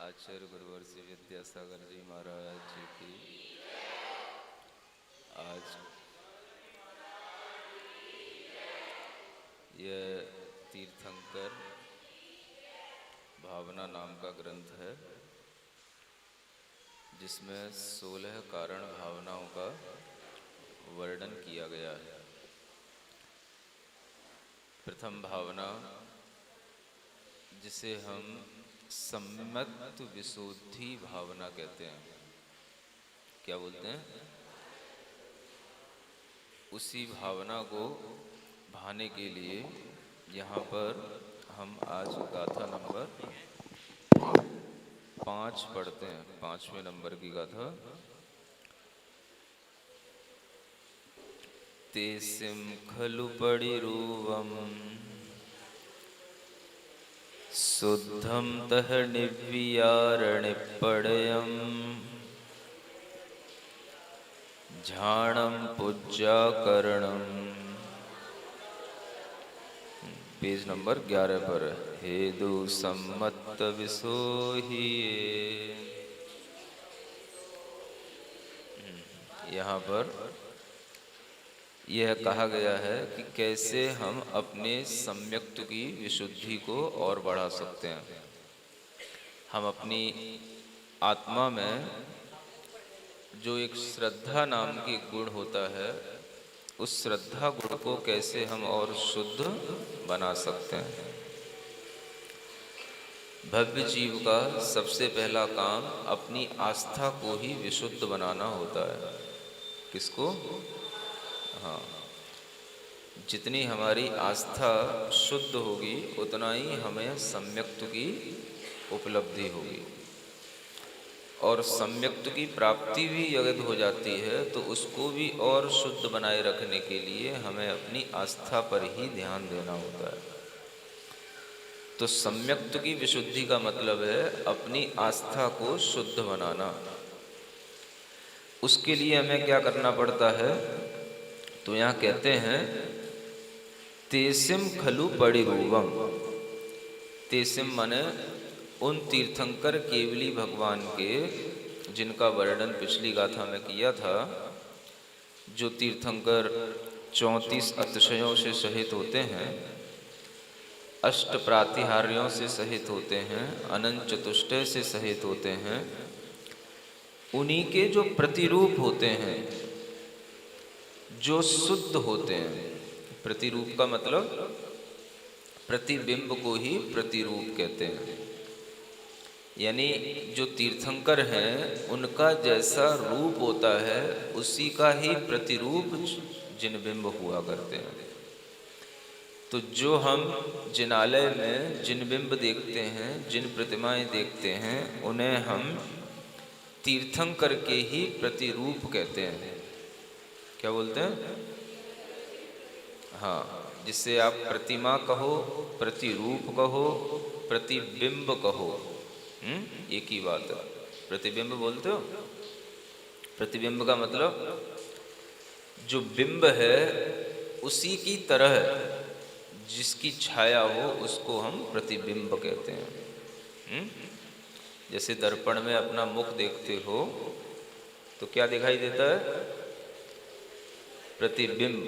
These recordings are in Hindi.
आचार्य गुरुवर श्री विद्यासागर जी महाराज जी की आज यह तीर्थंकर भावना नाम का ग्रंथ है, जिसमें 16 कारण भावनाओं का वर्णन किया गया है। प्रथम भावना, जिसे हम सम्यक्त विशुद्धि भावना कहते हैं। क्या बोलते हैं? उसी भावना को भाने के लिए यहाँ पर हम आज गाथा नंबर 5 पढ़ते हैं। 5वें नंबर की गाथा। तेसिम खलु पड़िरूवम शुद्धम तह निव्यारणिपड़यम झाणम पूज्याकरणम। पेज नंबर 11 पर। हेदु सम्मत विसोहिये। यहाँ पर यह कहा गया है कि कैसे हम अपने सम्यक्त की विशुद्धि को और बढ़ा सकते हैं। हम अपनी आत्मा में जो एक श्रद्धा नाम की गुण होता है, उस श्रद्धा गुण को कैसे हम और शुद्ध बना सकते हैं। भव्य जीव का सबसे पहला काम अपनी आस्था को ही विशुद्ध बनाना होता है। किसको? हाँ, जितनी हमारी आस्था शुद्ध होगी उतना ही हमें सम्यक्त की उपलब्धि होगी। और सम्यक्त की प्राप्ति भी यदि हो जाती है तो उसको भी और शुद्ध बनाए रखने के लिए हमें अपनी आस्था पर ही ध्यान देना होता है। तो सम्यक्त की विशुद्धि का मतलब है अपनी आस्था को शुद्ध बनाना। उसके लिए हमें क्या करना पड़ता है? तो यहाँ कहते हैं तेसिम खलु पड़िरूवम। तेसिम माने उन तीर्थंकर केवली भगवान के, जिनका वर्णन पिछली गाथा में किया था। जो तीर्थंकर 34 अतिशयों से सहित होते हैं, अष्ट प्रातिहार्यों से सहित होते हैं, अनंत चतुष्टय से सहित होते हैं, उन्हीं के जो प्रतिरूप होते हैं, जो शुद्ध होते हैं। प्रतिरूप का मतलब प्रतिबिंब को ही प्रतिरूप कहते हैं। यानी जो तीर्थंकर हैं उनका जैसा रूप होता है उसी का ही प्रतिरूप जिन बिंब हुआ करते हैं। तो जो हम जिनालय में जिन बिंब देखते हैं, जिन प्रतिमाएं देखते हैं, उन्हें हम तीर्थंकर के ही प्रतिरूप कहते हैं। क्या बोलते हैं? हाँ, जिससे आप प्रतिमा कहो, प्रतिरूप कहो, प्रतिबिंब कहो, एक ही बात है। प्रतिबिंब बोलते हो? प्रतिबिंब का मतलब जो बिंब है उसी की तरह जिसकी छाया हो उसको हम प्रतिबिंब कहते हैं। जैसे दर्पण में अपना मुख देखते हो तो क्या दिखाई देता है? प्रतिबिंब।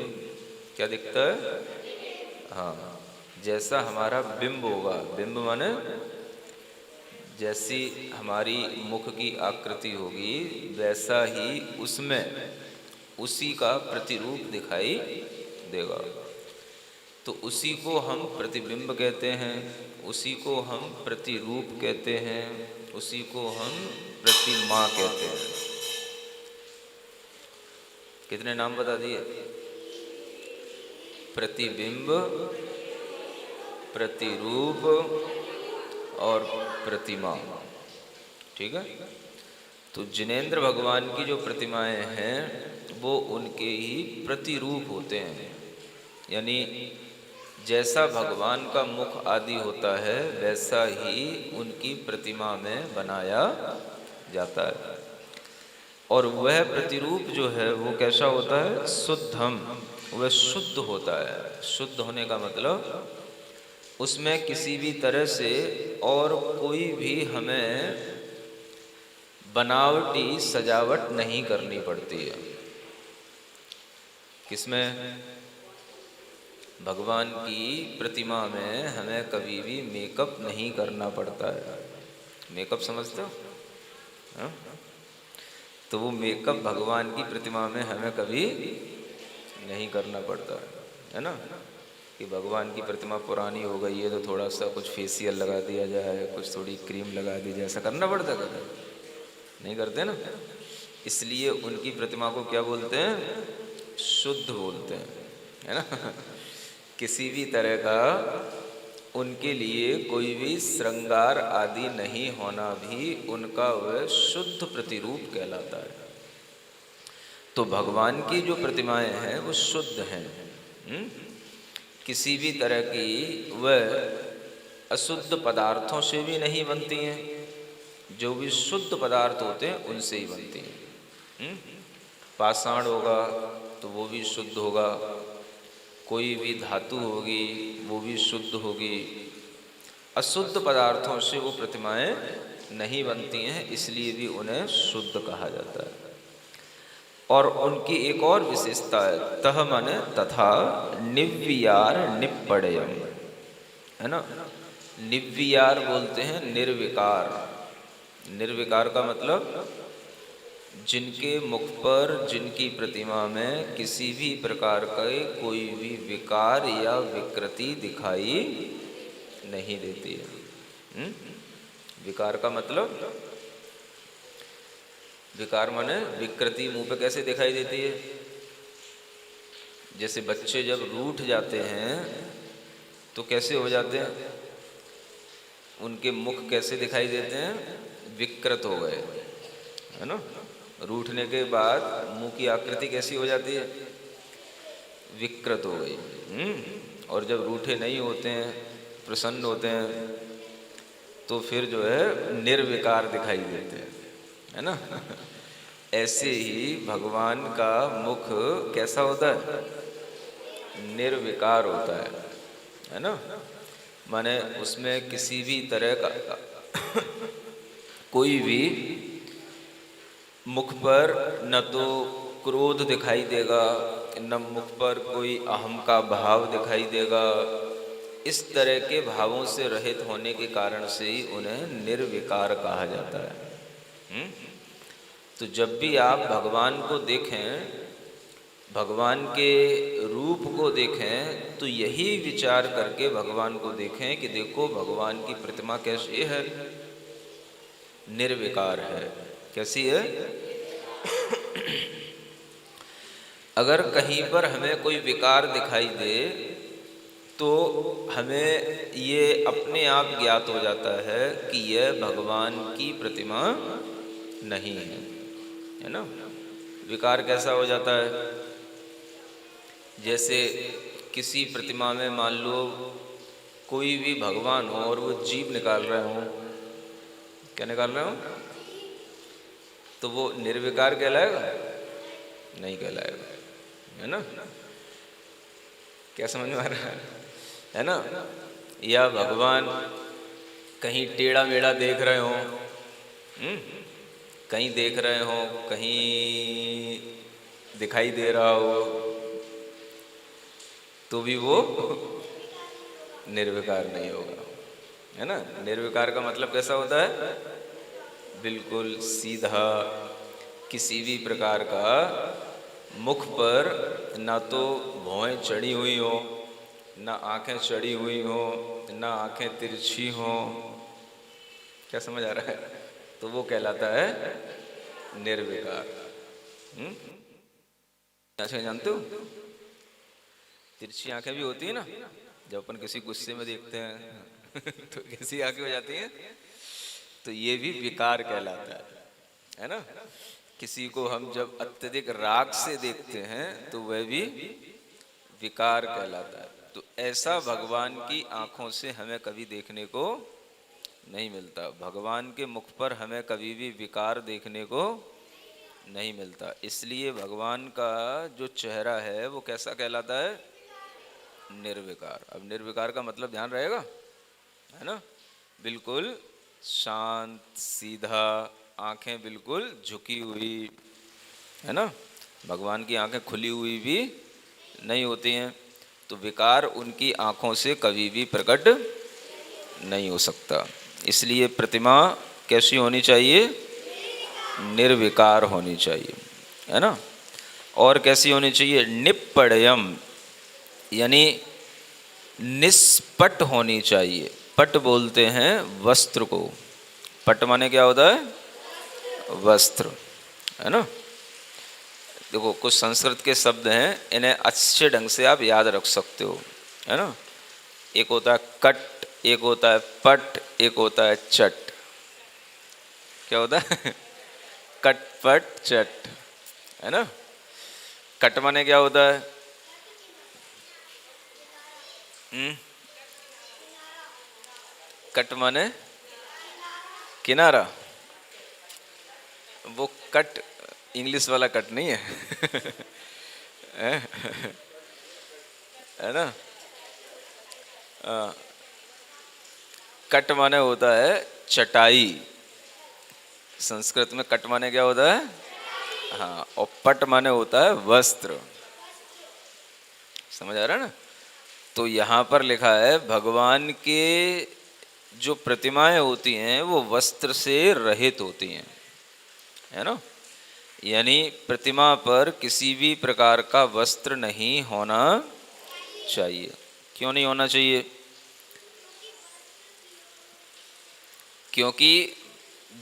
क्या दिखता है? हाँ, जैसा हमारा बिंब होगा, बिंब माने जैसी हमारी मुख की आकृति होगी वैसा ही उसमें उसी का प्रतिरूप दिखाई देगा। तो उसी को हम प्रतिबिंब कहते हैं, उसी को हम प्रतिरूप कहते हैं, उसी को हम प्रतिमा कहते हैं। कितने नाम बता दिए? प्रतिबिंब, प्रतिरूप और प्रतिमा। ठीक है? तो जिनेंद्र भगवान की जो प्रतिमाएं हैं वो उनके ही प्रतिरूप होते हैं। यानी जैसा भगवान का मुख आदि होता है वैसा ही उनकी प्रतिमा में बनाया जाता है। और वह प्रतिरूप जो है वो कैसा होता है? शुद्धम, वह शुद्ध होता है। शुद्ध होने का मतलब उसमें किसी भी तरह से और कोई भी हमें बनावटी सजावट नहीं करनी पड़ती है। किसमें? भगवान की प्रतिमा में हमें कभी भी मेकअप नहीं करना पड़ता है। मेकअप समझते हो? हाँ? तो वो मेकअप भगवान की प्रतिमा में हमें कभी नहीं करना पड़ता है ना। कि भगवान की प्रतिमा पुरानी हो गई है तो थोड़ा सा कुछ फेशियल लगा दिया जाए, कुछ थोड़ी क्रीम लगा दी जाए, ऐसा करना पड़ता है? नहीं करते ना। इसलिए उनकी प्रतिमा को क्या बोलते हैं? शुद्ध बोलते हैं, है ना। किसी भी तरह का उनके लिए कोई भी श्रृंगार आदि नहीं होना भी उनका वह शुद्ध प्रतिरूप कहलाता है। तो भगवान की जो प्रतिमाएं हैं वो शुद्ध हैं। किसी भी तरह की वह अशुद्ध पदार्थों से भी नहीं बनती हैं। जो भी शुद्ध पदार्थ होते हैं उनसे ही बनती हैं। पाषाण होगा तो वो भी शुद्ध होगा, कोई भी धातु होगी वो भी शुद्ध होगी। अशुद्ध पदार्थों से वो प्रतिमाएं नहीं बनती हैं, इसलिए भी उन्हें शुद्ध कहा जाता है। और उनकी एक और विशेषता है, तह माने तथा, निव्यार निप्पड़यम, है ना। निव्यार बोलते हैं निर्विकार। निर्विकार का मतलब जिनके मुख पर, जिनकी प्रतिमा में किसी भी प्रकार का कोई भी विकार या विकृति दिखाई नहीं देती है। विकार का मतलब, विकार माने विकृति मुंह पे कैसे दिखाई देती है? जैसे बच्चे जब रूठ जाते हैं तो कैसे हो जाते हैं? उनके मुख कैसे दिखाई देते हैं? विकृत हो गए, है ना। रूठने के बाद मुंह की आकृति कैसी हो जाती है? विकृत हो गई। और जब रूठे नहीं होते हैं, प्रसन्न होते हैं, तो फिर जो है निर्विकार दिखाई देते हैं, है ना। ऐसे ही भगवान का मुख कैसा होता है? निर्विकार होता है ना। माने उसमें किसी भी तरह का कोई भी मुख पर न तो क्रोध दिखाई देगा, न मुख पर कोई अहम का भाव दिखाई देगा। इस तरह के भावों से रहित होने के कारण से ही उन्हें निर्विकार कहा जाता है। तो जब भी आप भगवान को देखें, भगवान के रूप को देखें, तो यही विचार करके भगवान को देखें कि देखो भगवान की प्रतिमा कैसी है? निर्विकार है। कैसी है? अगर कहीं पर हमें कोई विकार दिखाई दे तो हमें ये अपने आप ज्ञात हो जाता है कि यह भगवान की प्रतिमा नहीं है ना। विकार कैसा हो जाता है? जैसे किसी प्रतिमा में मान लो कोई भी भगवान हो और वो जीभ निकाल रहे हो, क्या निकाल रहे हो? तो वो निर्विकार कहलाएगा? नहीं कहलाएगा, है ना। क्या समझ में आ रहा है ना। या भगवान कहीं टेढ़ा मेढ़ा देख रहे हो, कहीं देख रहे हो, कहीं दिखाई दे रहा हो, तो भी वो निर्विकार नहीं होगा, है ना। निर्विकार का मतलब कैसा होता है? बिल्कुल सीधा, किसी भी प्रकार का मुख पर ना तो भौहें चढ़ी हुई हो, ना आंखें चढ़ी हुई हो, ना आंखें तिरछी हो। क्या समझ आ रहा है? तो वो कहलाता है निर्विकार। अच्छा, जानते हो तिरछी आंखें भी होती है ना, जब अपन किसी गुस्से में देखते हैं तो कैसी आंखें हो जाती हैं? तो ये भी विकार कहलाता है ना। किसी को हम जब अत्यधिक राग से देखते हैं तो वह भी विकार कहलाता है। तो ऐसा भगवान की आंखों से हमें कभी देखने को नहीं मिलता। भगवान के मुख पर हमें कभी भी विकार देखने को नहीं मिलता। इसलिए भगवान का जो चेहरा है वो कैसा कहलाता है? निर्विकार। अब निर्विकार का मतलब ध्यान रहेगा, है ना, बिल्कुल शांत सीधा, आंखें बिल्कुल झुकी हुई, है ना, भगवान की आंखें खुली हुई भी नहीं होती हैं, तो विकार उनकी आंखों से कभी भी प्रकट नहीं हो सकता। इसलिए प्रतिमा कैसी होनी चाहिए? निर्विकार होनी चाहिए, है ना। और कैसी होनी चाहिए? निप्पड़यम, यानी निष्पट होनी चाहिए। पट बोलते हैं वस्त्र को। पट माने क्या होता है? वस्त्र, है ना। देखो कुछ संस्कृत के शब्द हैं, इन्हें अच्छे ढंग से आप याद रख सकते हो, है ना। एक होता है कट, एक होता है पट, एक होता है चट। क्या होता है? कट पट चट, है ना। कट माने क्या होता है? कट माने किनारा। वो कट इंग्लिश वाला कट नहीं है है ना। कट माने होता है चटाई। संस्कृत में कट माने क्या होता है? हाँ, और पट माने होता है वस्त्र। समझ आ रहा है ना। तो यहाँ पर लिखा है भगवान के जो प्रतिमाएं होती हैं वो वस्त्र से रहित होती हैं, है ना। यानी प्रतिमा पर किसी भी प्रकार का वस्त्र नहीं होना चाहिए। क्यों नहीं होना चाहिए? क्योंकि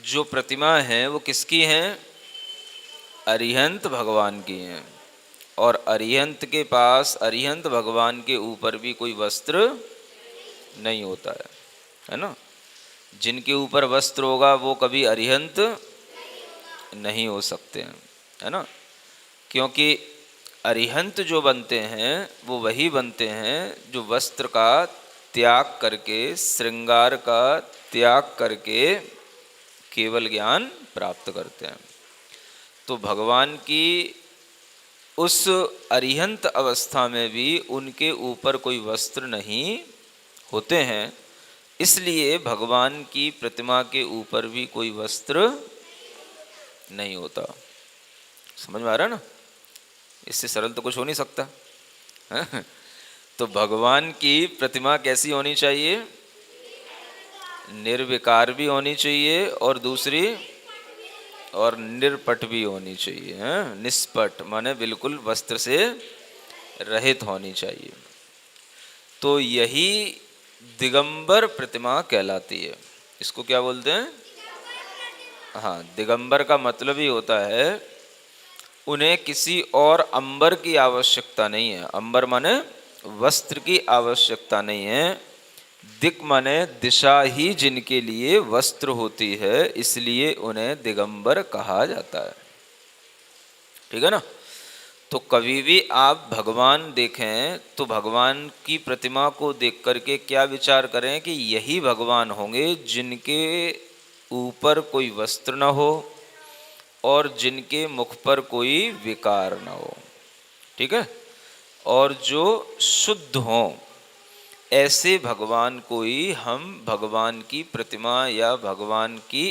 जो प्रतिमा है वो किसकी हैं? अरिहंत भगवान की हैं। और अरिहंत के पास, अरिहंत भगवान के ऊपर भी कोई वस्त्र नहीं होता है ना। जिनके ऊपर वस्त्र होगा वो कभी अरिहंत नहीं हो सकते हैं, है ना। क्योंकि अरिहंत जो बनते हैं वो वही बनते हैं जो वस्त्र का त्याग करके, श्रृंगार का त्याग करके केवल ज्ञान प्राप्त करते हैं। तो भगवान की उस अरिहंत अवस्था में भी उनके ऊपर कोई वस्त्र नहीं होते हैं, इसलिए भगवान की प्रतिमा के ऊपर भी कोई वस्त्र नहीं होता। समझ में आ रहा है ना। इससे सरल तो कुछ हो नहीं सकता है? तो भगवान की प्रतिमा कैसी होनी चाहिए? निर्विकार भी होनी चाहिए, और दूसरी और निरपट भी होनी चाहिए, है? निष्पट माने बिल्कुल वस्त्र से रहित होनी चाहिए। तो यही दिगंबर प्रतिमा कहलाती है। इसको क्या बोलते हैं? हाँ, दिगंबर का मतलब ही होता है उन्हें किसी और अंबर की आवश्यकता नहीं है। अंबर माने वस्त्र की आवश्यकता नहीं है। दिक् माने दिशा ही जिनके लिए वस्त्र होती है, इसलिए उन्हें दिगंबर कहा जाता है। ठीक है ना। तो कभी भी आप भगवान देखें तो भगवान की प्रतिमा को देख करके क्या विचार करें कि यही भगवान होंगे जिनके ऊपर कोई वस्त्र न हो और जिनके मुख पर कोई विकार न हो। ठीक है। और जो शुद्ध हों, ऐसे भगवान को ही हम भगवान की प्रतिमा या भगवान की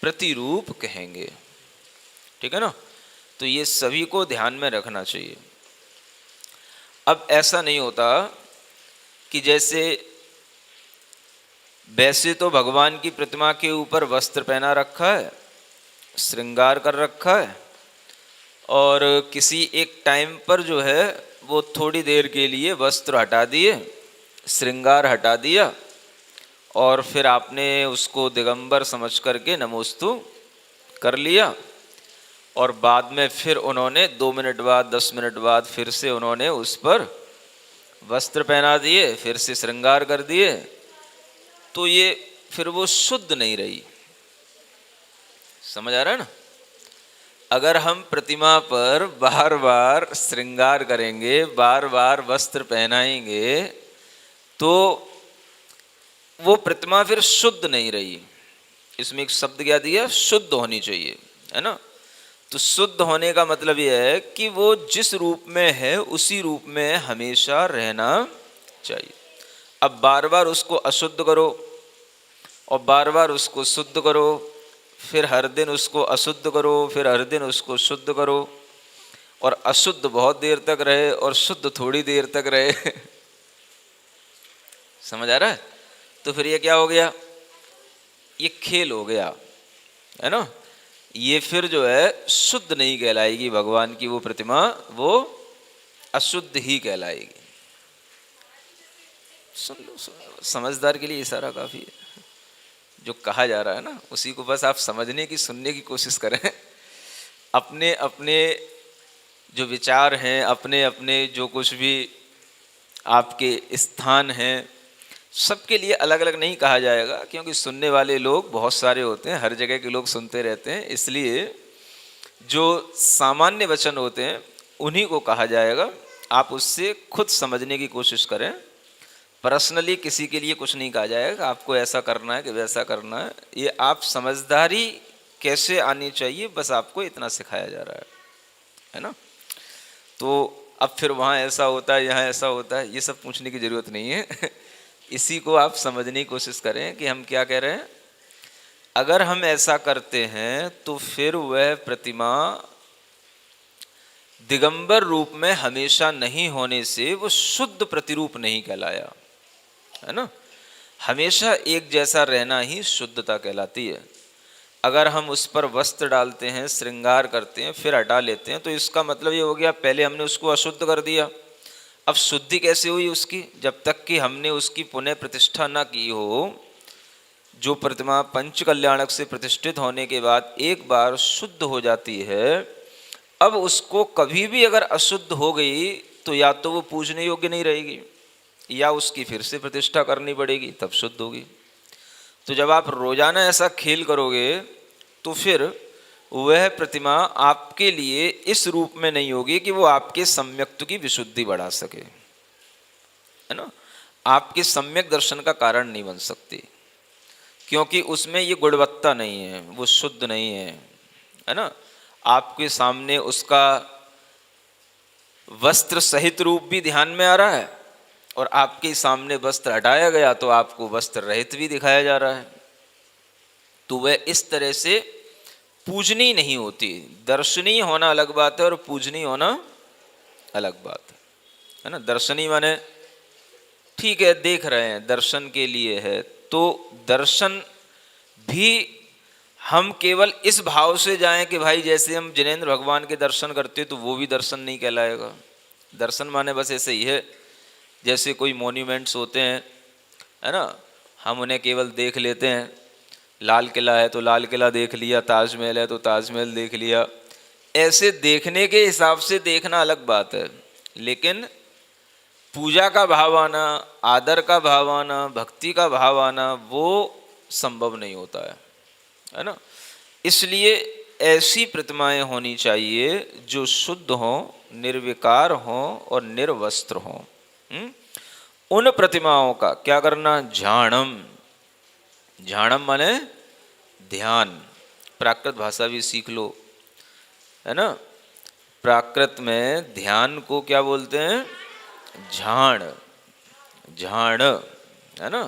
प्रतिरूप कहेंगे। ठीक है ना। तो ये सभी को ध्यान में रखना चाहिए। अब ऐसा नहीं होता कि जैसे वैसे तो भगवान की प्रतिमा के ऊपर वस्त्र पहना रखा है, श्रृंगार कर रखा है, और किसी एक टाइम पर जो है वो थोड़ी देर के लिए वस्त्र हटा दिए, श्रृंगार हटा दिया, और फिर आपने उसको दिगंबर समझ करके नमोस्तु कर लिया, और बाद में फिर उन्होंने 2 मिनट बाद 10 मिनट बाद फिर से उन्होंने उस पर वस्त्र पहना दिए, फिर से श्रृंगार कर दिए, तो ये फिर वो शुद्ध नहीं रही। समझ आ रहा है ना। अगर हम प्रतिमा पर बार बार श्रृंगार करेंगे, बार बार वस्त्र पहनाएंगे, तो वो प्रतिमा फिर शुद्ध नहीं रही। इसमें एक शब्द क्या दिया? शुद्ध होनी चाहिए, है ना। तो शुद्ध होने का मतलब यह है कि वो जिस रूप में है उसी रूप में हमेशा रहना चाहिए। अब बार बार उसको अशुद्ध करो और बार बार उसको शुद्ध करो, फिर हर दिन उसको अशुद्ध करो, फिर हर दिन उसको शुद्ध करो, और अशुद्ध बहुत देर तक रहे और शुद्ध थोड़ी देर तक रहे समझ आ रहा है? तो फिर ये क्या हो गया? ये खेल हो गया, है ना? ये फिर जो है शुद्ध नहीं कहलाएगी भगवान की वो प्रतिमा, वो अशुद्ध ही कहलाएगी। सुन लो, समझदार के लिए इशारा काफी है। जो कहा जा रहा है ना उसी को बस आप समझने की, सुनने की कोशिश करें। अपने अपने जो विचार हैं, अपने अपने जो कुछ भी आपके स्थान हैं, सबके लिए अलग अलग नहीं कहा जाएगा, क्योंकि सुनने वाले लोग बहुत सारे होते हैं, हर जगह के लोग सुनते रहते हैं। इसलिए जो सामान्य वचन होते हैं उन्हीं को कहा जाएगा। आप उससे खुद समझने की कोशिश करें। पर्सनली किसी के लिए कुछ नहीं कहा जाएगा, आपको ऐसा करना है कि वैसा करना है। ये आप समझदारी कैसे आनी चाहिए, बस आपको इतना सिखाया जा रहा है ना? तो अब फिर वहाँ ऐसा होता है, यहाँ ऐसा होता है, ये सब पूछने की जरूरत नहीं है। इसी को आप समझने की कोशिश करें कि हम क्या कह रहे हैं। अगर हम ऐसा करते हैं तो फिर वह प्रतिमा दिगंबर रूप में हमेशा नहीं होने से वो शुद्ध प्रतिरूप नहीं कहलाया, है ना? हमेशा एक जैसा रहना ही शुद्धता कहलाती है। अगर हम उस पर वस्त्र डालते हैं, श्रृंगार करते हैं, फिर हटा लेते हैं, तो इसका मतलब ये हो गया पहले हमने उसको अशुद्ध कर दिया। अब शुद्धि कैसे हुई उसकी? जब तक कि हमने उसकी पुनः प्रतिष्ठा न की हो। जो प्रतिमा पंच कल्याणक से प्रतिष्ठित होने के बाद एक बार शुद्ध हो जाती है, अब उसको कभी भी अगर अशुद्ध हो गई तो या तो वो पूजने योग्य नहीं रहेगी, या उसकी फिर से प्रतिष्ठा करनी पड़ेगी, तब शुद्ध होगी। तो जब आप रोजाना ऐसा खेल करोगे तो फिर वह प्रतिमा आपके लिए इस रूप में नहीं होगी कि वो आपके सम्यक्त्व की विशुद्धि बढ़ा सके, है ना? आपके सम्यक दर्शन का कारण नहीं बन सकती, क्योंकि उसमें ये गुणवत्ता नहीं है, वो शुद्ध नहीं है ना? आपके सामने उसका वस्त्र सहित रूप भी ध्यान में आ रहा है, और आपके सामने वस्त्र हटाया गया तो आपको वस्त्र रहित भी दिखाया जा रहा है। तो वह इस तरह से पूजनीय नहीं होती। दर्शनीय होना अलग बात है और पूजनीय होना अलग बात है ना? दर्शनीय माने ठीक है, देख रहे हैं, दर्शन के लिए है, तो दर्शन भी हम केवल इस भाव से जाएं कि भाई जैसे हम जिनेंद्र भगवान के दर्शन करते तो वो भी दर्शन नहीं कहलाएगा। दर्शन माने बस ऐसे ही है, जैसे कोई मॉन्यूमेंट्स होते हैं, है ना? हम उन्हें केवल देख लेते हैं। लाल किला है तो लाल किला देख लिया, ताजमहल है तो ताजमहल देख लिया। ऐसे देखने के हिसाब से देखना अलग बात है, लेकिन पूजा का भाव आना, आदर का भाव आना, भक्ति का भाव आना, वो संभव नहीं होता है ना? इसलिए ऐसी प्रतिमाएं होनी चाहिए जो शुद्ध हों, निर्विकार हों और निर्वस्त्र हों। उन प्रतिमाओं का क्या करना? झाणम। झाणम माने ध्यान। प्राकृत भाषा भी सीख लो, है ना? प्राकृत में ध्यान को क्या बोलते हैं? झाण। झाण, है ना?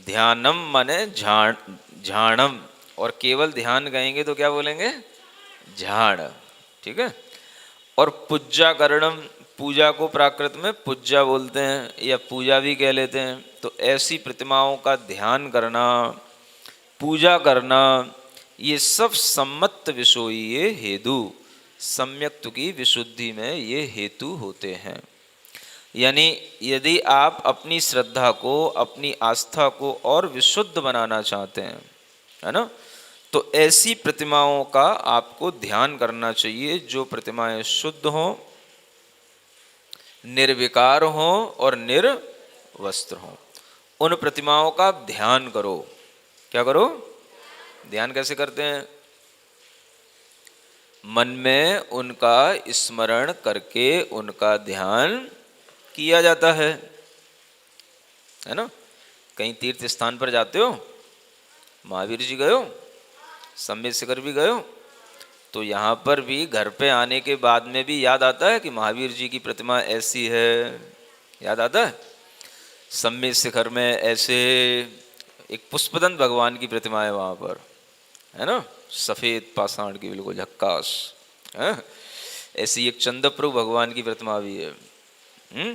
ध्यानम माने झाण, झाणम। और केवल ध्यान कहेंगे तो क्या बोलेंगे? झाण, ठीक है? और पूजा करणम, पूजा को प्राकृत में पूजा बोलते हैं या पूजा भी कह लेते हैं। तो ऐसी प्रतिमाओं का ध्यान करना, पूजा करना, ये सब सम्मत विषय, ये हेतु, सम्यक्त्व की विशुद्धि में ये हेतु होते हैं। यानी यदि आप अपनी श्रद्धा को, अपनी आस्था को और विशुद्ध बनाना चाहते हैं, है ना, तो ऐसी प्रतिमाओं का आपको ध्यान करना चाहिए जो प्रतिमाएं शुद्ध हों, निर्विकार हों और निर्वस्त्र हों। उन प्रतिमाओं का ध्यान करो। क्या करो? ध्यान कैसे करते हैं? मन में उनका स्मरण करके उनका ध्यान किया जाता है ना? कहीं तीर्थ स्थान पर जाते हो, महावीर जी गए हो, सम्मेद शिखर भी गए हो, तो यहाँ पर भी घर पे आने के बाद में भी याद आता है कि महावीर जी की प्रतिमा ऐसी है, याद आता है। सम्मेद शिखर में ऐसे एक पुष्पदंत भगवान की प्रतिमा है वहाँ पर, है ना, सफ़ेद पाषाण की, बिल्कुल झक्कास है। ऐसी एक चंद्रप्रभु भगवान की प्रतिमा भी है।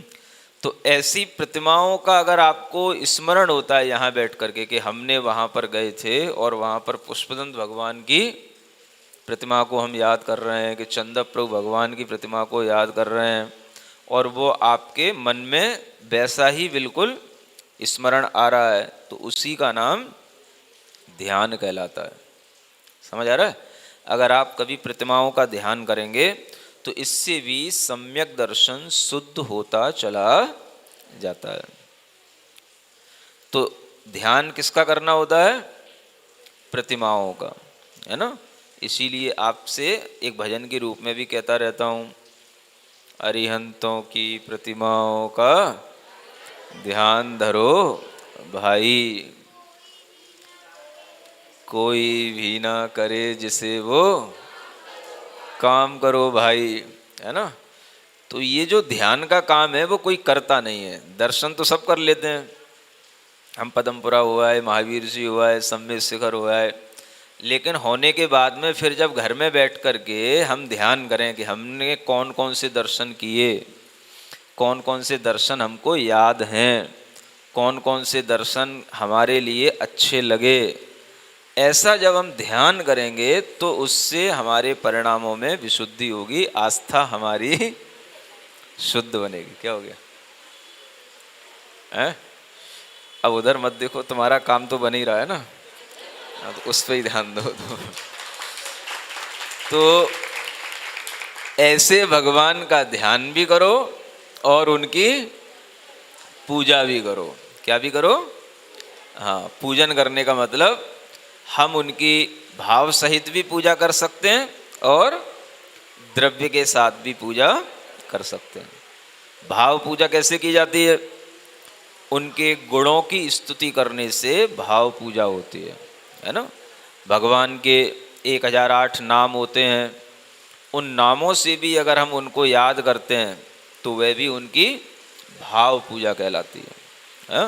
तो ऐसी प्रतिमाओं का अगर आपको स्मरण होता है यहाँ बैठ करके कि हमने वहाँ पर गए थे और वहाँ पर पुष्पदंत भगवान की प्रतिमा को हम याद कर रहे हैं, कि चंद्रप्रभु भगवान की प्रतिमा को याद कर रहे हैं, और वो आपके मन में वैसा ही बिल्कुल स्मरण आ रहा है, तो उसी का नाम ध्यान कहलाता है। समझ आ रहा है। अगर आप कभी प्रतिमाओं का ध्यान करेंगे तो इससे भी सम्यक दर्शन शुद्ध होता चला जाता है। तो ध्यान किसका करना होता है? प्रतिमाओं का, है ना। इसीलिए आपसे एक भजन के रूप में भी कहता रहता हूँ, अरिहंतों की प्रतिमाओं का ध्यान धरो भाई, कोई भी ना करे जिसे वो काम करो भाई, है ना। तो ये जो ध्यान का काम है वो कोई करता नहीं है। दर्शन तो सब कर लेते हैं, हम पदमपुरा हुआ है, महावीर जी हुआ है, सम्मेद शिखर हुआ है, लेकिन होने के बाद में फिर जब घर में बैठ कर के हम ध्यान करें कि हमने कौन कौन से दर्शन किए, कौन कौन से दर्शन हमको याद हैं, कौन कौन से दर्शन हमारे लिए अच्छे लगे, ऐसा जब हम ध्यान करेंगे तो उससे हमारे परिणामों में विशुद्धि होगी, आस्था हमारी शुद्ध बनेगी। क्या हो गया है? अब उधर मत देखो, तुम्हारा काम तो बन ही रहा है ना, तो उस पर ही ध्यान दो। तो ऐसे भगवान का ध्यान भी करो और उनकी पूजा भी करो। क्या भी करो? हाँ, पूजन करने का मतलब हम उनकी भाव सहित भी पूजा कर सकते हैं और द्रव्य के साथ भी पूजा कर सकते हैं। भाव पूजा कैसे की जाती है? उनके गुणों की स्तुति करने से भाव पूजा होती है ना। भगवान के 1008 नाम होते हैं, उन नामों से भी अगर हम उनको याद करते हैं तो वह भी उनकी भाव पूजा कहलाती है।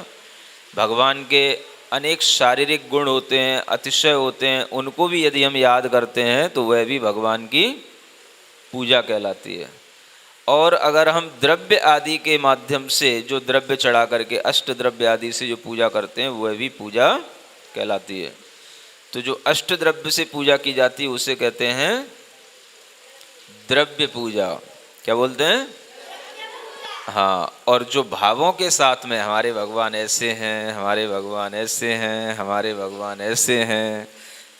भगवान के अनेक शारीरिक गुण होते हैं, अतिशय होते हैं, उनको भी यदि हम याद करते हैं तो वह भी भगवान की पूजा कहलाती है। और अगर हम द्रव्य आदि के माध्यम से जो द्रव्य चढ़ा करके अष्ट द्रव्य आदि से जो पूजा करते हैं वह भी पूजा कहलाती है। तो जो अष्ट द्रव्य से पूजा की जाती है उसे कहते हैं द्रव्य पूजा। क्या बोलते हैं? हाँ। और जो भावों के साथ में हमारे भगवान ऐसे हैं, हमारे भगवान ऐसे हैं, हमारे भगवान ऐसे हैं,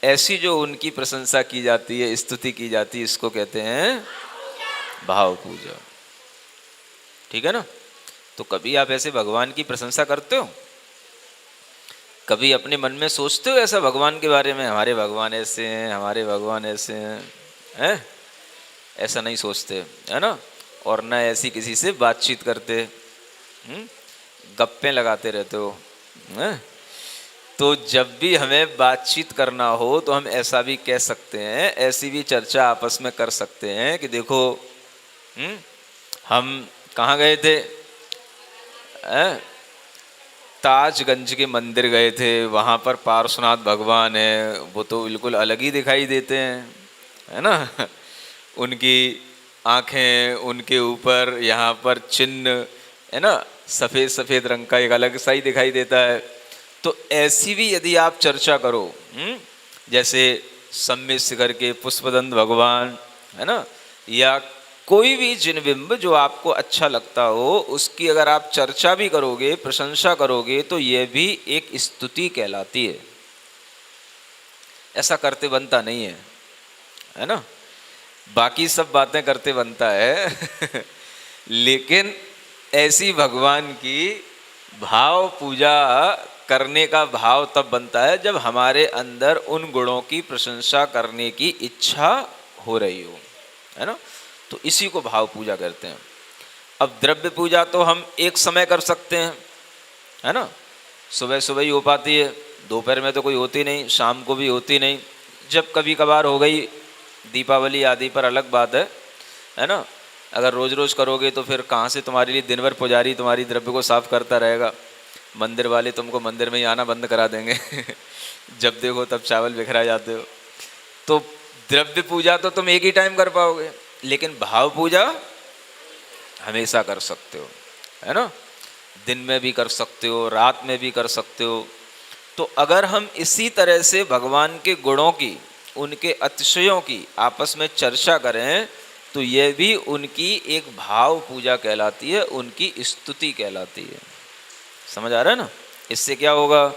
ऐसी जो उनकी प्रशंसा की जाती है, स्तुति की जाती है, इसको कहते हैं भाव पूजा। ठीक है ना। तो कभी आप ऐसे भगवान की प्रशंसा करते हो? कभी अपने मन में सोचते हो ऐसा भगवान के बारे में, हमारे भगवान ऐसे हैं, हमारे भगवान ऐसे हैं? ऐसा नहीं सोचते, है ना। और न ऐसी किसी से बातचीत करते, गप्पे लगाते रहते हो, है? तो जब भी हमें बातचीत करना हो तो हम ऐसा भी कह सकते हैं, ऐसी भी चर्चा आपस में कर सकते हैं कि देखो हम कहाँ गए थे? ताजगंज के मंदिर गए थे, वहाँ पर पार्श्वनाथ भगवान है, वो तो बिल्कुल अलग ही दिखाई देते हैं, है ना। उनकी आँखें, उनके ऊपर यहाँ पर चिन्ह, है ना, सफ़ेद सफ़ेद रंग का एक अलग सा ही दिखाई देता है। तो ऐसी भी यदि आप चर्चा करो, जैसे सम्मेद शिखर के पुष्पदंत भगवान, है ना, या कोई भी जिन बिंब जो आपको अच्छा लगता हो उसकी अगर आप चर्चा भी करोगे, प्रशंसा करोगे, तो यह भी एक स्तुति कहलाती है। ऐसा करते बनता नहीं है ना। बाकी सब बातें करते बनता है लेकिन ऐसी भगवान की भाव पूजा करने का भाव तब बनता है जब हमारे अंदर उन गुणों की प्रशंसा करने की इच्छा हो रही हो, है ना। तो इसी को भाव पूजा करते हैं। अब द्रव्य पूजा तो हम एक समय कर सकते हैं, है ना। सुबह सुबह ही हो पाती है, दोपहर में तो कोई होती नहीं, शाम को भी होती नहीं, जब कभी कभार हो गई दीपावली आदि पर अलग बात है ना। अगर रोज़ रोज़ करोगे तो फिर कहाँ से तुम्हारे लिए दिन भर पुजारी तुम्हारी द्रव्य को साफ करता रहेगा, मंदिर वाले तुमको मंदिर में ही आना बंद करा देंगे जब देखो तब चावल बिखरा जाते हो। तो द्रव्य पूजा तो तुम एक ही टाइम कर पाओगे, लेकिन भाव पूजा हमेशा कर सकते हो, है ना। दिन में भी कर सकते हो, रात में भी कर सकते हो। तो अगर हम इसी तरह से भगवान के गुणों की, उनके अतिशयों की आपस में चर्चा करें तो यह भी उनकी एक भाव पूजा कहलाती है, उनकी स्तुति कहलाती है। समझ आ रहा है ना। इससे क्या होगा,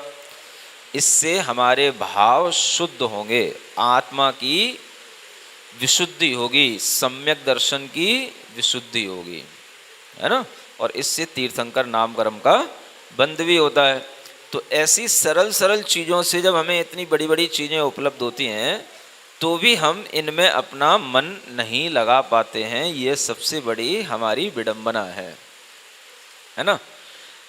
इससे हमारे भाव शुद्ध होंगे, आत्मा की विशुद्धि होगी, सम्यक दर्शन की विशुद्धि होगी, है ना। और इससे तीर्थंकर नाम कर्म का बंध भी होता है। तो ऐसी सरल सरल चीज़ों से जब हमें इतनी बड़ी बड़ी चीज़ें उपलब्ध होती हैं तो भी हम इनमें अपना मन नहीं लगा पाते हैं। ये सबसे बड़ी हमारी विडंबना है ना।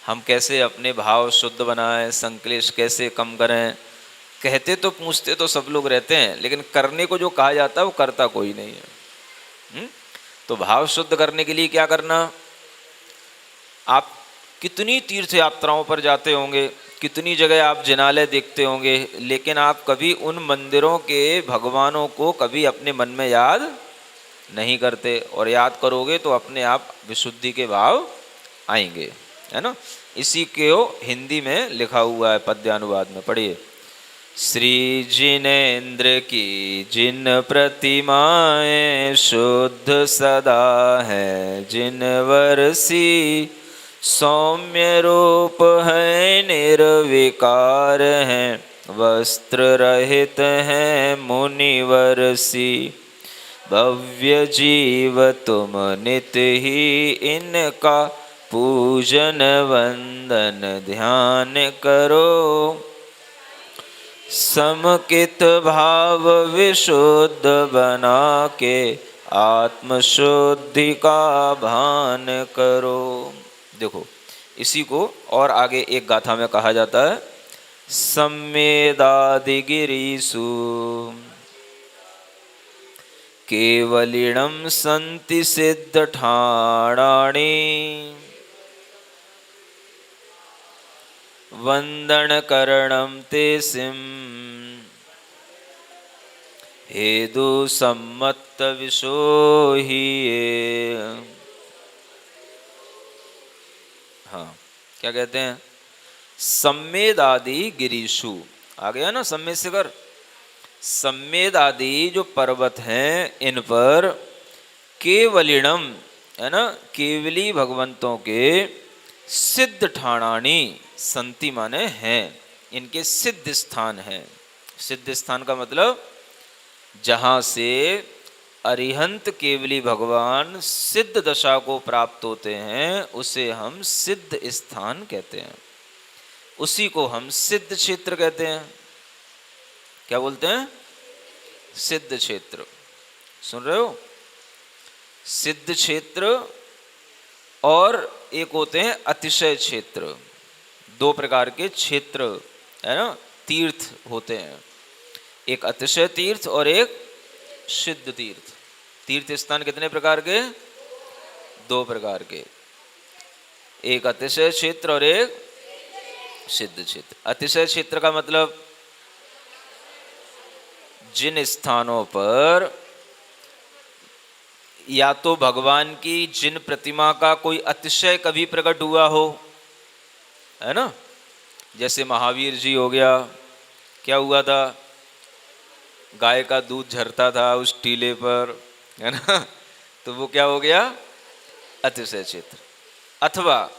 हम कैसे अपने भाव शुद्ध बनाएं, संक्लेश कैसे कम करें। कहते तो पूछते तो सब लोग रहते हैं, लेकिन करने को जो कहा जाता है वो करता कोई नहीं है। तो भाव शुद्ध करने के लिए क्या करना, आप कितनी तीर्थ यात्राओं पर जाते होंगे, कितनी जगह आप जिनालय देखते होंगे, लेकिन आप कभी उन मंदिरों के भगवानों को कभी अपने मन में याद नहीं करते। और याद करोगे तो अपने आप विशुद्धि के भाव आएंगे, है ना। इसी को हिंदी में लिखा हुआ है पद्यानुवाद में, पढ़िए। श्री जिनेन्द्र की जिन प्रतिमाएं शुद्ध सदा है, जिन वर्षी सौम्य रूप है, निर्विकार हैं, वस्त्र रहित हैं मुनिवर्षी। भव्य जीव तुम नित ही इनका पूजन वंदन ध्यान करो। समकित भाव विशुद्ध बना के आत्मशुद्धि का भान करो। देखो इसी को और आगे एक गाथा में कहा जाता है, सम्मेदादि गिरीषु केवलिणं सन्ति सिद्ध ठाणानि। वंदन करणं ते सिम हेदु सम्मत विशोही। हाँ, क्या कहते हैं, सम्मेद आदि गिरीशु, आ गया ना सम्मेद से कर। सम्मेद आदि जो पर्वत हैं इन पर केवलिणम, है ना, केवली भगवंतों के सिद्ध ठाणानी, संति माने हैं, इनके सिद्ध स्थान हैं। सिद्ध स्थान का मतलब जहाँ से अरिहंत केवली भगवान सिद्ध दशा को प्राप्त होते हैं उसे हम सिद्ध स्थान कहते हैं, उसी को हम सिद्ध क्षेत्र कहते हैं। क्या बोलते हैं, सिद्ध क्षेत्र। सुन रहे हो, सिद्ध क्षेत्र और एक होते हैं अतिशय क्षेत्र। दो प्रकार के क्षेत्र, है ना, तीर्थ होते हैं, एक अतिशय तीर्थ और एक सिद्ध तीर्थ। तीर्थ स्थान कितने प्रकार के, दो प्रकार के, एक अतिशय क्षेत्र और एक सिद्ध क्षेत्र। अतिशय क्षेत्र का मतलब जिन स्थानों पर या तो भगवान की जिन प्रतिमा का कोई अतिशय कभी प्रकट हुआ हो, है ना, जैसे महावीर जी हो गया, क्या हुआ था, गाय का दूध झरता था उस टीले पर, है ना, तो वो क्या हो गया, अतिशय क्षेत्र। अथवा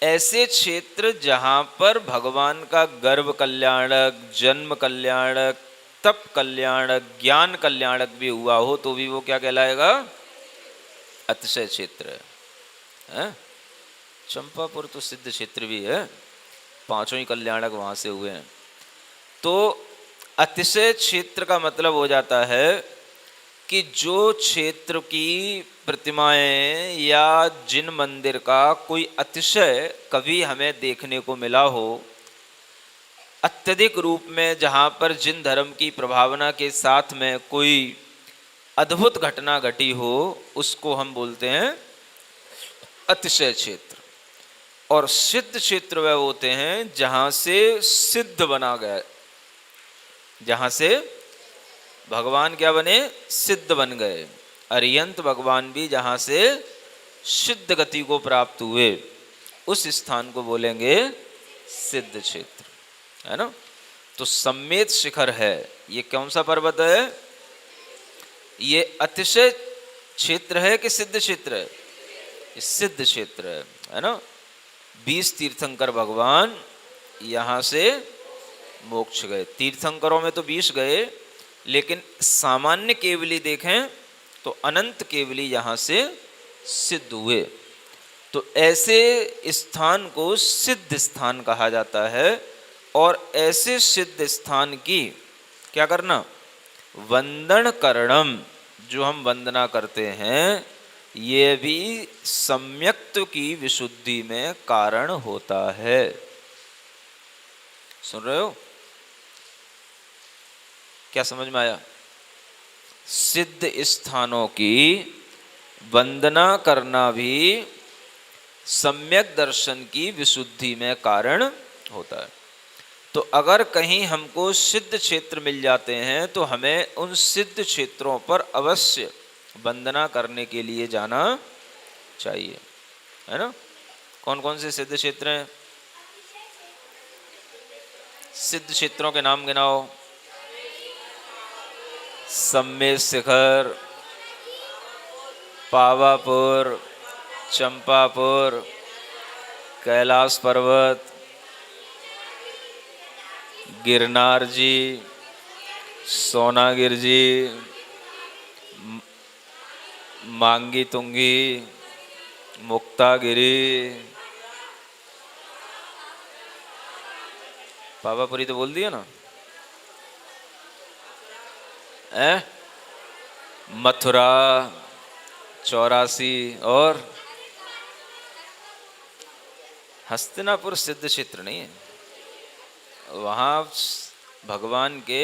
ऐसे क्षेत्र जहाँ पर भगवान का गर्भ कल्याणक, जन्म कल्याणक, तप कल्याणक, ज्ञान कल्याणक भी हुआ हो तो भी वो क्या कहलाएगा, अतिशय क्षेत्र है। चंपापुर तो सिद्ध क्षेत्र भी है, पांचों ही कल्याणक वहां से हुए हैं। तो अतिशय क्षेत्र का मतलब हो जाता है कि जो क्षेत्र की प्रतिमाएं या जिन मंदिर का कोई अतिशय कभी हमें देखने को मिला हो, अत्यधिक रूप में, जहाँ पर जिन धर्म की प्रभावना के साथ में कोई अद्भुत घटना घटी हो उसको हम बोलते हैं अतिशय क्षेत्र। और सिद्ध क्षेत्र वह होते हैं जहां से सिद्ध बना गया, जहां से भगवान क्या बने, सिद्ध बन गए। अरियंत भगवान भी जहां से सिद्ध गति को प्राप्त हुए उस स्थान को बोलेंगे सिद्ध क्षेत्र, है ना। तो सम्मेत शिखर है, ये कौन सा पर्वत है, ये अतिशय क्षेत्र है कि सिद्ध क्षेत्र है, ये सिद्ध क्षेत्र है ना। 20 तीर्थंकर भगवान यहाँ से मोक्ष गए। तीर्थंकरों में तो 20 गए, लेकिन सामान्य केवली देखें तो अनंत केवली यहाँ से सिद्ध हुए। तो ऐसे स्थान को सिद्ध स्थान कहा जाता है। और ऐसे सिद्ध स्थान की क्या करना, वंदन करणम, जो हम वंदना करते हैं, ये भी सम्यक्त्व की विशुद्धि में कारण होता है। सुन रहे हो, क्या समझ में आया? सिद्ध स्थानों की वंदना करना भी सम्यक दर्शन की विशुद्धि में कारण होता है। तो अगर कहीं हमको सिद्ध क्षेत्र मिल जाते हैं तो हमें उन सिद्ध क्षेत्रों पर अवश्य वंदना करने के लिए जाना चाहिए, है ना। कौन कौन से सिद्ध क्षेत्र हैं? सिद्ध क्षेत्रों के नाम गिनाओ। सम्मेत शिखर, पावापुर, चंपापुर, कैलाश पर्वत, गिरनार जी, सोनागिर जी, मांगी तुंगी, मुक्तागिरी, पावापुरी तो बोल दिया ना, मथुरा, 84 और हस्तिनापुर सिद्ध क्षेत्र नहीं है। वहाँ भगवान के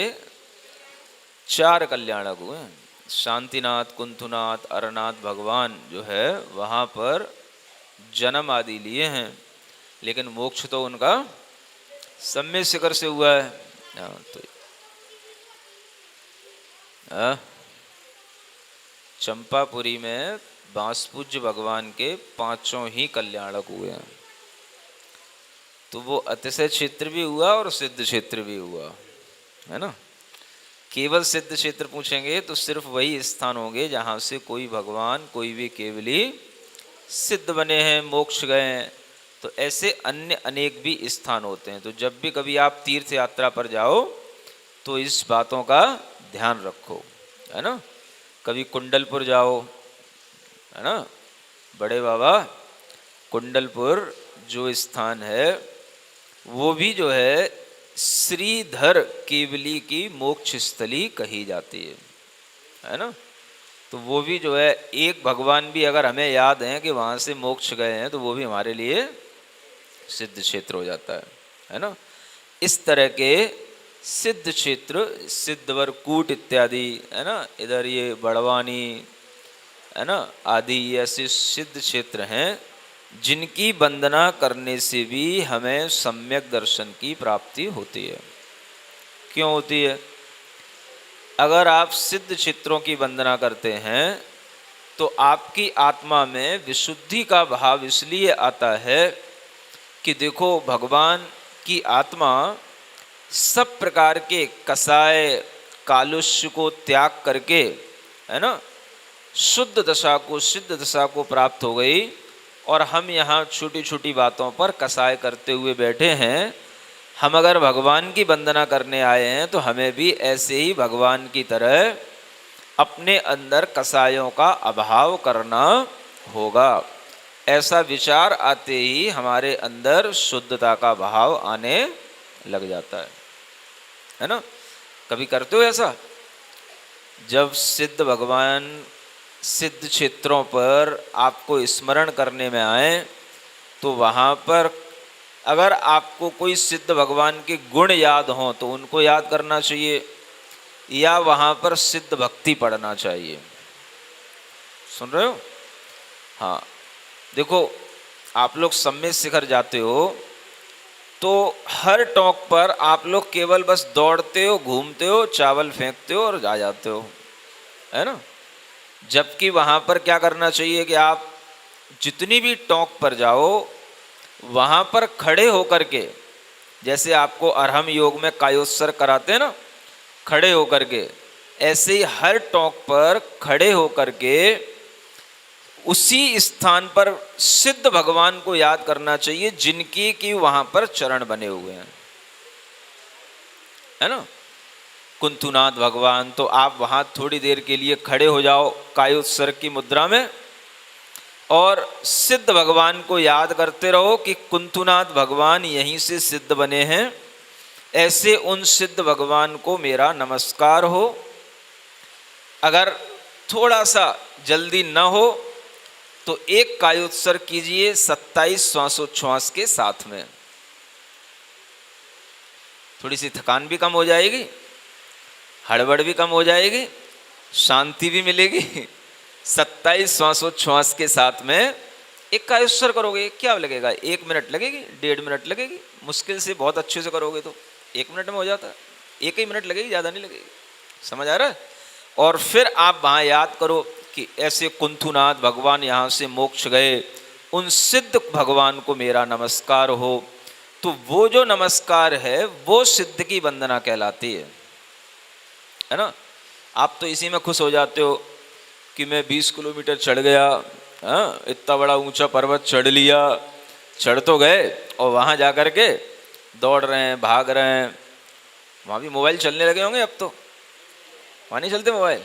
4 कल्याणक हुए हैं। शांतिनाथ, कुंथुनाथ, अरनाथ भगवान जो है वहाँ पर जन्म आदि लिए हैं, लेकिन मोक्ष तो उनका सम्मेत शिखर से हुआ है। तो चंपापुरी में बांसपूज्य भगवान के 5 ही कल्याणक हुए हैं। तो वो अतिशय क्षेत्र भी हुआ और सिद्ध क्षेत्र भी हुआ, है ना। केवल सिद्ध क्षेत्र पूछेंगे तो सिर्फ वही स्थान होंगे जहाँ से कोई भगवान, कोई भी केवली सिद्ध बने हैं, मोक्ष गए हैं। तो ऐसे अन्य अनेक भी स्थान होते हैं। तो जब भी कभी आप तीर्थ यात्रा पर जाओ तो इस बातों का ध्यान रखो, है ना। कभी कुंडलपुर जाओ, है ना, बड़े बाबा कुंडलपुर जो स्थान है वो भी जो है श्रीधर केवली की मोक्ष स्थली कही जाती है ना। तो वो भी जो है एक भगवान भी अगर हमें याद है कि वहाँ से मोक्ष गए हैं तो वो भी हमारे लिए सिद्ध क्षेत्र हो जाता है ना। इस तरह के सिद्ध क्षेत्र, सिद्धवरकूट इत्यादि, है ना, इधर ये बड़वानी, है ना, आदि ऐसे सिद्ध क्षेत्र हैं जिनकी वंदना करने से भी हमें सम्यक दर्शन की प्राप्ति होती है। क्यों होती है? अगर आप सिद्ध क्षेत्रों की वंदना करते हैं तो आपकी आत्मा में विशुद्धि का भाव इसलिए आता है कि देखो भगवान की आत्मा सब प्रकार के कसाय कालुष्य को त्याग करके, है ना, शुद्ध दशा को, सिद्ध दशा को प्राप्त हो गई। और हम यहाँ छोटी छोटी बातों पर कसाय करते हुए बैठे हैं। हम अगर भगवान की वंदना करने आए हैं तो हमें भी ऐसे ही भगवान की तरह अपने अंदर कसायों का अभाव करना होगा। ऐसा विचार आते ही हमारे अंदर शुद्धता का भाव आने लग जाता है ना। कभी करते हो ऐसा? जब सिद्ध भगवान सिद्ध क्षेत्रों पर आपको स्मरण करने में आए तो वहाँ पर अगर आपको कोई सिद्ध भगवान के गुण याद हों तो उनको याद करना चाहिए। या वहां पर सिद्ध भक्ति पढ़ना चाहिए? सुन रहे हो? हाँ, देखो, आप लोग सम्यक शिखर जाते हो तो हर टॉक पर आप लोग केवल बस दौड़ते हो, घूमते हो, चावल फेंकते हो और आ जाते हो, है ना। जबकि वहां पर क्या करना चाहिए कि आप जितनी भी टॉक पर जाओ वहां पर खड़े होकर के, जैसे आपको अरहम योग में कायोत्सर्ग कराते हैं ना, खड़े होकर के, ऐसे ही हर टॉक पर खड़े होकर के उसी स्थान पर सिद्ध भगवान को याद करना चाहिए जिनकी कि वहां पर चरण बने हुए हैं, है ना। कुंथुनाथ भगवान, तो आप वहां थोड़ी देर के लिए खड़े हो जाओ कायोत्सर्ग की मुद्रा में और सिद्ध भगवान को याद करते रहो कि कुंथुनाथ भगवान यहीं से सिद्ध बने हैं, ऐसे उन सिद्ध भगवान को मेरा नमस्कार हो। अगर थोड़ा सा जल्दी न हो तो एक कायोत्सर्ग कीजिए 27 श्वासोच्छ्वास के साथ में, थोड़ी सी थकान भी कम हो जाएगी, हड़बड़ भी कम हो जाएगी, शांति भी मिलेगी। 27 श्वासोच्छ्वास के साथ में एक कायोत्सर्ग करोगे, क्या लगेगा? 1 मिनट लगेगी, 1.5 मिनट लगेगी, मुश्किल से बहुत अच्छे से करोगे तो 1 मिनट में हो जाता है, 1 ही मिनट लगेगी, ज़्यादा नहीं लगेगी। समझ आ रहा है? और फिर आप वहाँ याद करो कि ऐसे कुंथुनाथ भगवान यहाँ से मोक्ष गए, उन सिद्ध भगवान को मेरा नमस्कार हो। तो वो जो नमस्कार है वो सिद्ध की वंदना कहलाती है ना। आप तो इसी में खुश हो जाते हो कि मैं 20 किलोमीटर चढ़ गया, इतना बड़ा ऊंचा पर्वत चढ़ लिया, चढ़ तो गए और वहाँ जा कर के दौड़ रहे हैं, भाग रहे हैं। वहाँ भी मोबाइल चलने लगे होंगे अब तो, वहाँ नहीं चलते मोबाइल,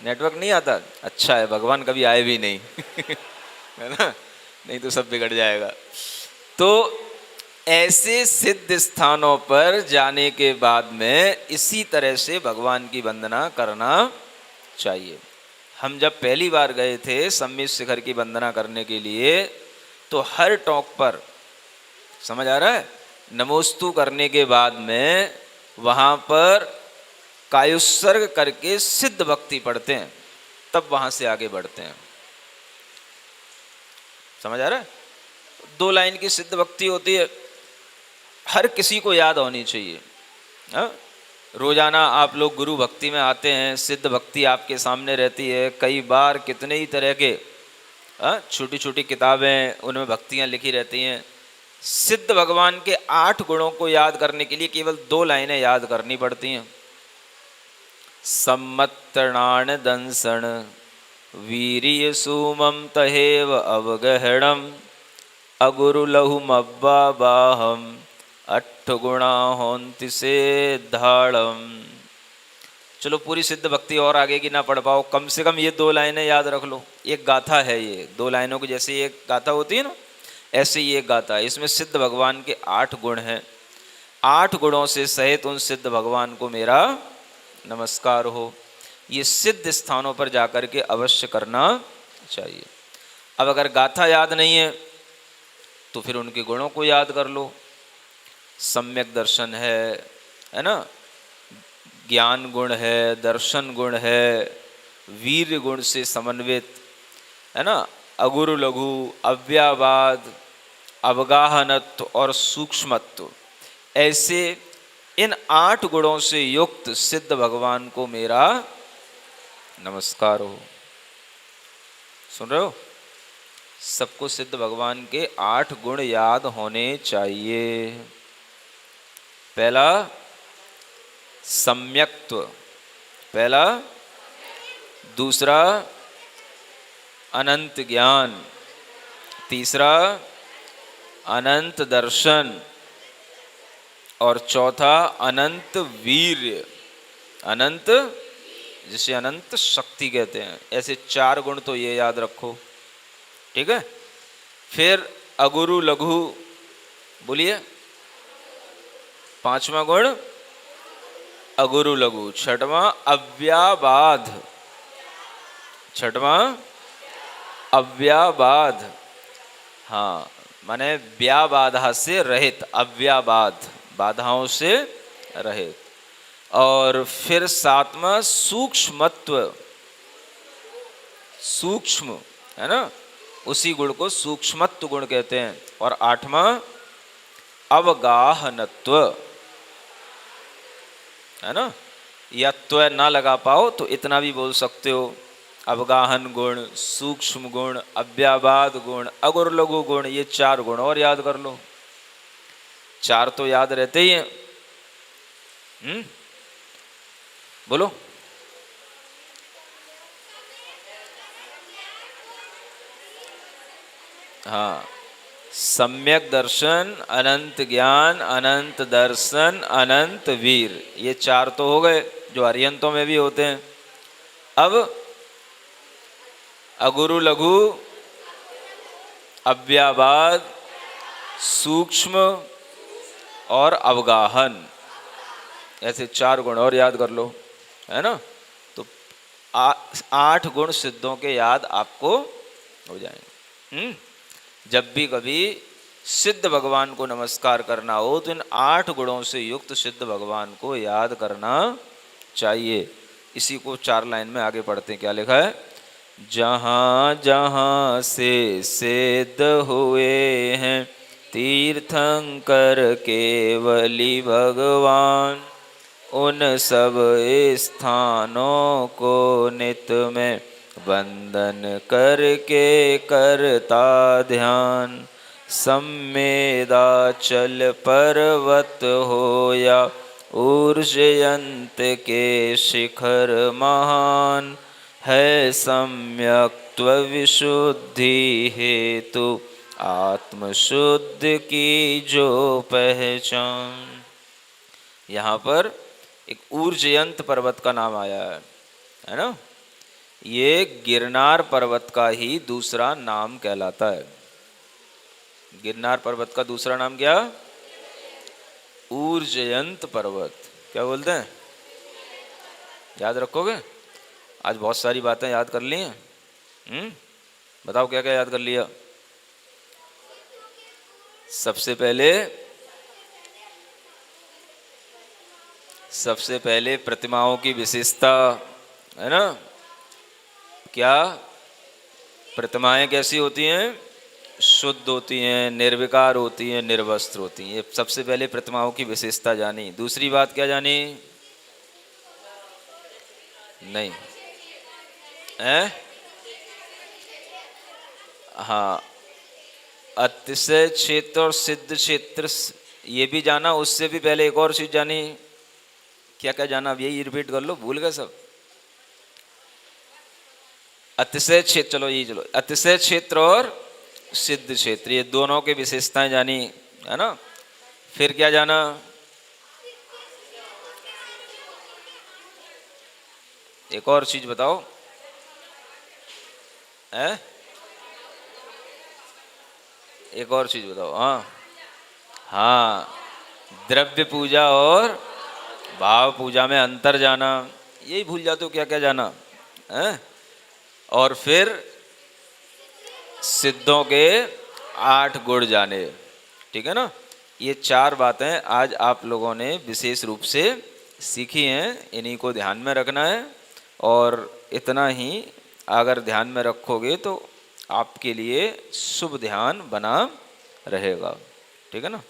नेटवर्क नहीं आता? अच्छा है, भगवान कभी आए भी नहीं। है ना, नहीं तो सब बिगड़ जाएगा। तो ऐसे सिद्ध स्थानों पर जाने के बाद में इसी तरह से भगवान की वंदना करना चाहिए। हम जब पहली बार गए थे सम्मित शिखर की वंदना करने के लिए तो हर टॉक पर, समझ आ रहा है, नमोस्तु करने के बाद में वहाँ पर कायोत्सर्ग करके सिद्ध भक्ति पढ़ते हैं, तब वहाँ से आगे बढ़ते हैं। समझ आ रहा है? 2 लाइन की सिद्ध भक्ति होती है, हर किसी को याद होनी चाहिए। रोजाना आप लोग गुरु भक्ति में आते हैं, सिद्ध भक्ति आपके सामने रहती है, कई बार कितने ही तरह के छोटी छोटी किताबें उनमें भक्तियाँ लिखी रहती हैं। सिद्ध भगवान के 8 गुणों को याद करने के लिए केवल 2 लाइनें याद करनी पड़ती हैं। सम्मत्तणान दंसण वीर्य सुमम तहेव अवगहणम अगुरुलहुमब्बा बाहम 8 गुणा होन्ति से धाड़म। चलो पूरी सिद्ध भक्ति और आगे की ना पढ़ पाओ, कम से कम ये 2 लाइनें याद रख लो। एक गाथा है, ये 2 लाइनों की जैसे एक गाथा होती है ना, ऐसे ही एक गाथा है। इसमें सिद्ध भगवान के 8 गुण हैं। 8 गुणों से सहित उन सिद्ध भगवान को मेरा नमस्कार हो। ये सिद्ध स्थानों पर जाकर के अवश्य करना चाहिए। अब अगर गाथा याद नहीं है तो फिर उनके गुणों को याद कर लो। सम्यक दर्शन है ना, ज्ञान गुण है, दर्शन गुण है, वीर गुण से समन्वित, है ना, अगुरु लघु, अव्यावाद, अवगाहनत्व और सूक्ष्मत्व, ऐसे इन 8 गुणों से युक्त सिद्ध भगवान को मेरा नमस्कार हो। सुन रहे हो? सबको सिद्ध भगवान के 8 गुण याद होने चाहिए। पहला सम्यक्त्व, पहला, दूसरा अनंत ज्ञान, तीसरा अनंत दर्शन और चौथा अनंत वीर्य, अनंत जिसे अनंत शक्ति कहते हैं। ऐसे 4 गुण तो ये याद रखो, ठीक है। फिर अगुरु लघु बोलिए, 5वां गुण अगुरु लघु, 6वां अव्याबाध, 6वां अव्याबाध, हाँ माने व्याबाधा से रहित, अव्याबाध बाधाओं से रहित। और फिर सातवां सूक्ष्मत्व, सूक्ष्म है ना, उसी गुण को सूक्ष्मत्व गुण कहते हैं। और आठवां अवगाहनत्व है ना, या त्व ना लगा पाओ तो इतना भी बोल सकते हो, अवगाहन गुण, सूक्ष्म गुण, अव्याबाद गुण, अगुर लघु गुण, ये चार गुण और याद कर लो। चार तो याद रहते ही हैं। बोलो। हाँ, सम्यक दर्शन, अनंत ज्ञान, अनंत दर्शन, अनंत वीर, ये चार तो हो गए जो अरिहंतों में भी होते हैं। अब अगुरु लघु, अव्याबाद, सूक्ष्म और अवगाहन, ऐसे चार गुण और याद कर लो, है ना। तो 8 गुण सिद्धों के याद आपको हो जाएंगे। जब भी कभी सिद्ध भगवान को नमस्कार करना हो तो इन 8 गुणों से युक्त सिद्ध भगवान को याद करना चाहिए। इसी को 4 लाइन में आगे पढ़ते हैं, क्या लिखा है। जहाँ जहाँ से सिद्ध हुए हैं तीर्थंकर केवली भगवान, उन सब स्थानों को नित में वंदन करके करता ध्यान। सम्मेदाचल पर्वत हो या ऊर्जयंत के शिखर महान, है सम्यक्त्व विशुद्धि हेतु आत्मशुद्ध की जो पहचान। यहाँ पर एक ऊर्जयंत पर्वत का नाम आया है ना। ये गिरनार पर्वत का ही दूसरा नाम कहलाता है। गिरनार पर्वत का दूसरा नाम क्या, ऊर्जयंत पर्वत। क्या बोलते हैं, याद रखोगे। आज बहुत सारी बातें याद कर ली हैं। बताओ क्या क्या याद कर लिया। सबसे पहले प्रतिमाओं की विशेषता, है ना। क्या प्रतिमाएं कैसी होती हैं, शुद्ध होती हैं, निर्विकार होती हैं, निर्वस्त्र होती हैं। ये सबसे पहले प्रतिमाओं की विशेषता जानी। दूसरी बात क्या जानी, नहीं है, हाँ, अतिशय क्षेत्र और सिद्ध क्षेत्र ये भी जाना। उससे भी पहले एक और चीज जानी, क्या क्या जाना, अब यही रिपीट कर लो, भूल गए सब। अतिशय क्षेत्र, चलो यही चलो, अतिशय क्षेत्र और सिद्ध क्षेत्र, ये दोनों की विशेषताएं जानी, है ना। फिर क्या जाना, एक और चीज बताओ, है, एक और चीज बताओ। हाँ, द्रव्य पूजा और भाव पूजा में अंतर जाना। यही भूल जाते हो क्या क्या जाना है। और फिर सिद्धों के 8 गुण जाने, ठीक है ना। ये 4 बातें आज आप लोगों ने विशेष रूप से सीखी हैं, इन्हीं को ध्यान में रखना है। और इतना ही अगर ध्यान में रखोगे तो आपके लिए शुभ ध्यान बना रहेगा, ठीक है ना।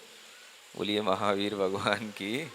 बोलिए महावीर भगवान की।